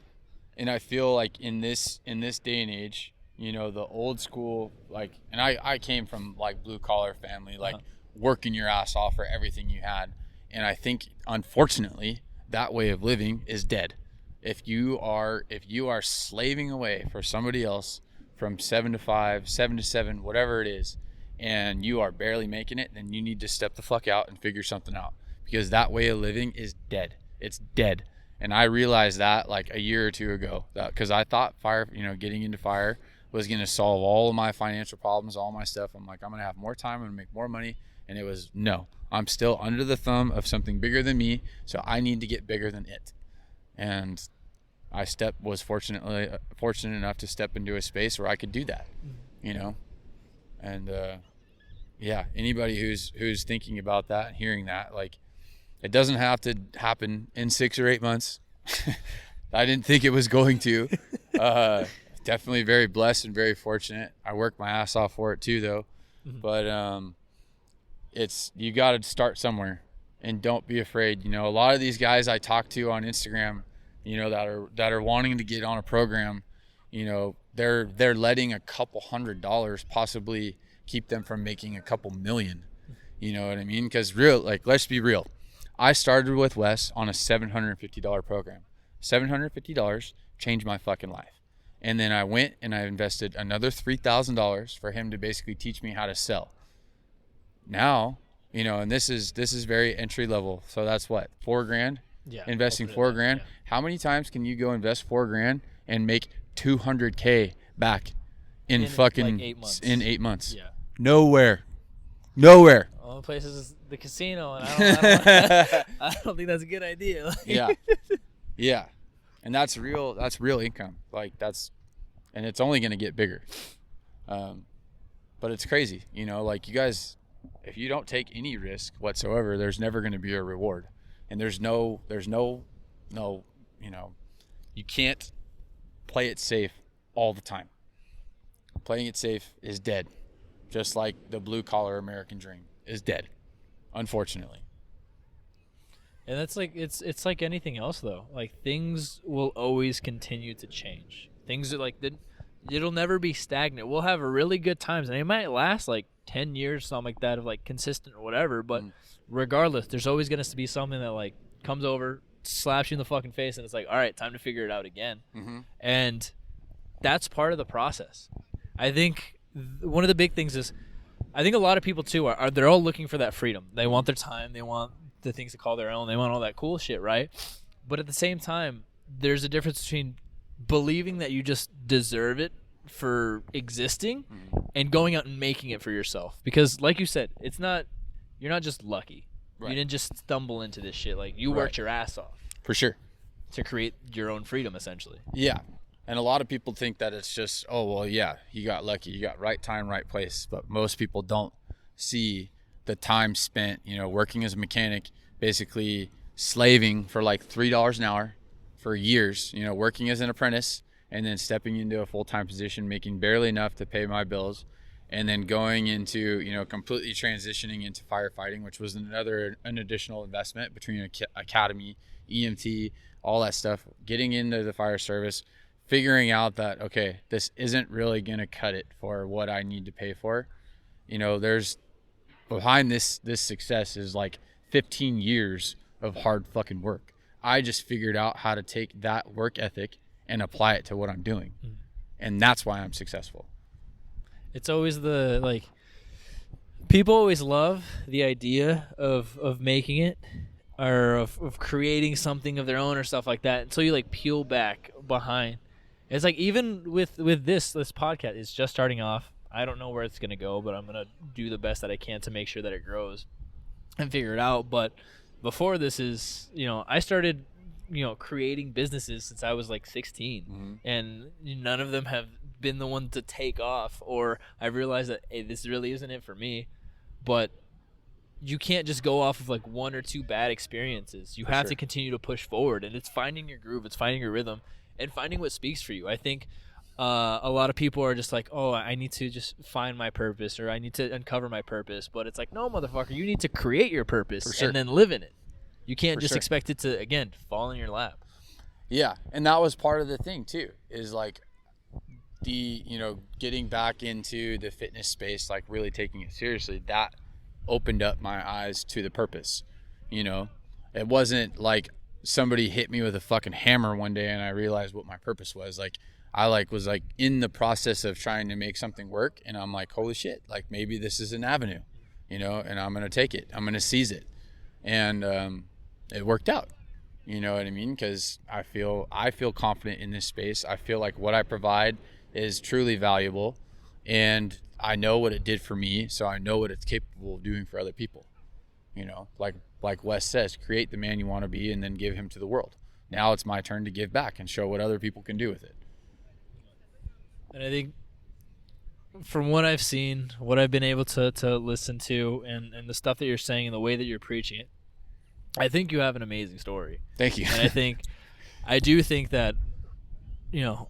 And I feel like in this day and age, you know, the old school, like, and I came from like blue collar family, like working your ass off for everything you had. And I think, unfortunately, that way of living is dead. If you are slaving away for somebody else from 7 to 5, 7 to 7, whatever it is, and you are barely making it, then you need to step the fuck out and figure something out, because that way of living is dead. It's dead. And I realized that like a year or two ago, because I thought fire, getting into fire was going to solve all of my financial problems, all my stuff. I'm like, I'm going to have more time, I'm going to make more money. And it was, no, I'm still under the thumb of something bigger than me, so I need to get bigger than it. And I was fortunate enough to step into a space where I could do that, and yeah, anybody who's thinking about that, hearing that, like, it doesn't have to happen in 6 or 8 months. I didn't think it was going to. Definitely very blessed and very fortunate. I worked my ass off for it too, though. Mm-hmm. But you got to start somewhere, and don't be afraid. A lot of these guys I talk to on Instagram, that are wanting to get on a program, they're letting a couple $100 possibly keep them from making a couple million. You know what I mean? Because let's be real. I started with Wes on a $750 program. $750 changed my fucking life. And then I went and I invested another $3,000 for him to basically teach me how to sell. Now, and this is very entry level. So that's what, $4,000? Yeah. Investing $4,000. Yeah. How many times can you go invest $4,000 and make $200K back in fucking 8 months? In 8 months. Yeah. Nowhere. Only place is the casino, and I don't think that's a good idea. Yeah, and that's real income. And it's only gonna get bigger. But it's crazy, like, you guys, if you don't take any risk whatsoever, there's never gonna be a reward, and there's no, you can't play it safe all the time. Playing it safe is dead, just like the blue collar American dream is dead, unfortunately. And that's like, it's like anything else, though. Like, things will always continue to change. Things are like, it'll never be stagnant. We'll have really good times, and it might last like 10 years, something like that, of like consistent or whatever. But regardless, there's always going to be something that like comes over, slaps you in the fucking face, and it's like, all right, time to figure it out again. Mm-hmm. And that's part of the process. I think one of the big things is, I think a lot of people too they're all looking for that freedom. They want their time. They want the things to call their own. They want all that cool shit, right? But at the same time, there's a difference between believing that you just deserve it for existing and going out and making it for yourself. Because like you said, you're not just lucky. Right. You didn't just stumble into this shit. Like, you worked your ass off. For sure. To create your own freedom, essentially. Yeah. And a lot of people think that it's just, oh, well, yeah, you got lucky. You got right time, right place. But most people don't see the time spent, working as a mechanic, basically slaving for like $3 an hour for years, working as an apprentice, and then stepping into a full-time position, making barely enough to pay my bills, and then going into, completely transitioning into firefighting, which was an additional investment between academy, EMT, all that stuff, getting into the fire service, figuring out that, okay, this isn't really going to cut it for what I need to pay for. There's behind this success is like 15 years of hard fucking work. I just figured out how to take that work ethic and apply it to what I'm doing. And that's why I'm successful. It's always people always love the idea of making it, or of creating something of their own or stuff like that. Until you like peel back behind. It's like, even with this podcast, it's just starting off. I don't know where it's going to go, but I'm going to do the best that I can to make sure that it grows and figure it out. But before this is, I started, creating businesses since I was like 16, and none of them have been the one to take off, or I realized that, hey, this really isn't it for me. But you can't just go off of like one or two bad experiences. You have to continue to push forward, and it's finding your groove, it's finding your rhythm, and finding what speaks for you. I think a lot of people are just like, oh, I need to just find my purpose, or I need to uncover my purpose. But it's like, no, motherfucker, you need to create your purpose and then live in it. You can't just expect it to, again, fall in your lap. Yeah, and that was part of the thing too, is like getting back into the fitness space, like really taking it seriously. That opened up my eyes to the purpose. It wasn't like somebody hit me with a fucking hammer one day and I realized what my purpose was. Like, I like was like in the process of trying to make something work, and I'm like, holy shit, like maybe this is an avenue, you know, and I'm gonna take it, I'm gonna seize it, and it worked out. You know what I mean? Because I feel confident in this space. I feel like what I provide is truly valuable, and I know what it did for me, so I know what it's capable of doing for other people. You know, like Wes says, create the man you want to be, and then give him to the world. Now it's my turn to give back and show what other people can do with it. And I think from what I've seen, what I've been able to listen to, and the stuff that you're saying and the way that you're preaching it, I think you have an amazing story. Thank you. And I do think that, you know,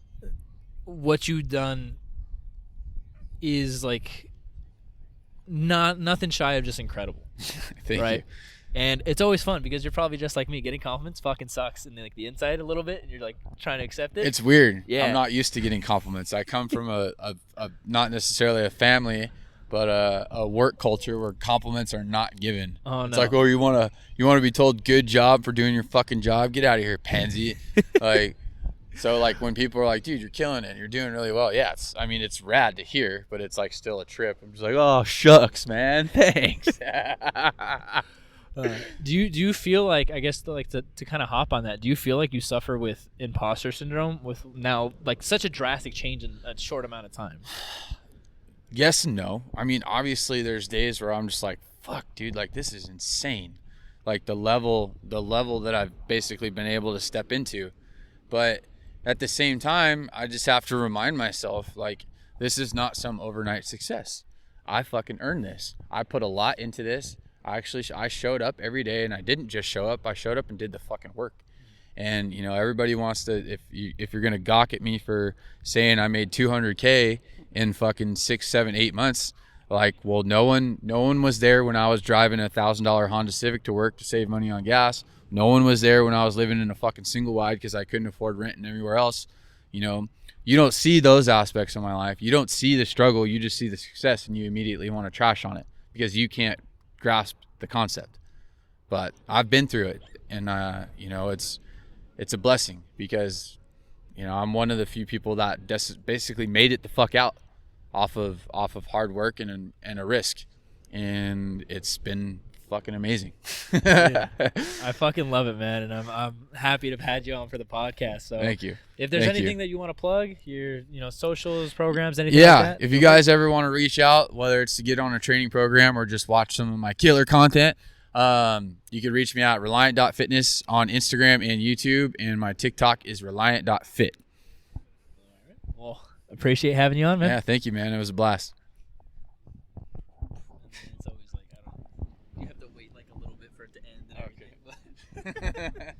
what you've done is like nothing shy of just incredible. Thank right? you. And it's always fun because you're probably just like me. Getting compliments fucking sucks, and like the inside a little bit, and you're like trying to accept it. It's weird. Yeah. I'm not used to getting compliments. I come from a not necessarily a family, but a work culture where compliments are not given. Oh, it's no. like, oh, you wanna be told good job for doing your fucking job? Get out of here, pansy. Like, so like when people are like, dude, you're killing it, you're doing really well. Yeah, it's rad to hear, but it's like still a trip. I'm just like, oh shucks, man, thanks. Do you feel like, I guess to kind of hop on that, do you feel like you suffer with imposter syndrome with now like such a drastic change in a short amount of time? Yes and no. I mean, obviously there's days where I'm just like, fuck, dude, like this is insane. Like the level that I've basically been able to step into. But at the same time, I just have to remind myself, like, this is not some overnight success. I fucking earned this. I put a lot into this. I showed up every day, and I didn't just show up. I showed up and did the fucking work. And, you know, everybody wants to, if you're going to gawk at me for saying I made $200K in fucking 6, 7, 8 months, like, well, no one was there when I was driving a $1,000 Honda Civic to work to save money on gas. No one was there when I was living in a fucking single wide because I couldn't afford rent and everywhere else. You know, you don't see those aspects of my life. You don't see the struggle. You just see the success, and you immediately want to trash on it because you can't grasp the concept. But I've been through it, and you know, it's a blessing because, you know, I'm one of the few people that basically made it the fuck out off of hard work and a risk, and it's been fucking amazing. Yeah. I fucking love it, man, and I'm happy to have had you on for the podcast. So Thank you. If there's Thank anything you. that you want to plug, your socials, programs, anything Yeah, like that? if you guys ever want to reach out, whether it's to get on a training program or just watch some of my killer content, you can reach me at reliant.fitness on Instagram and YouTube, and my TikTok is reliant.fit. Well, appreciate having you on, man. Yeah, thank you, man. It was a blast. It's always like, I don't know. You have to wait like a little bit for it to end and everything. But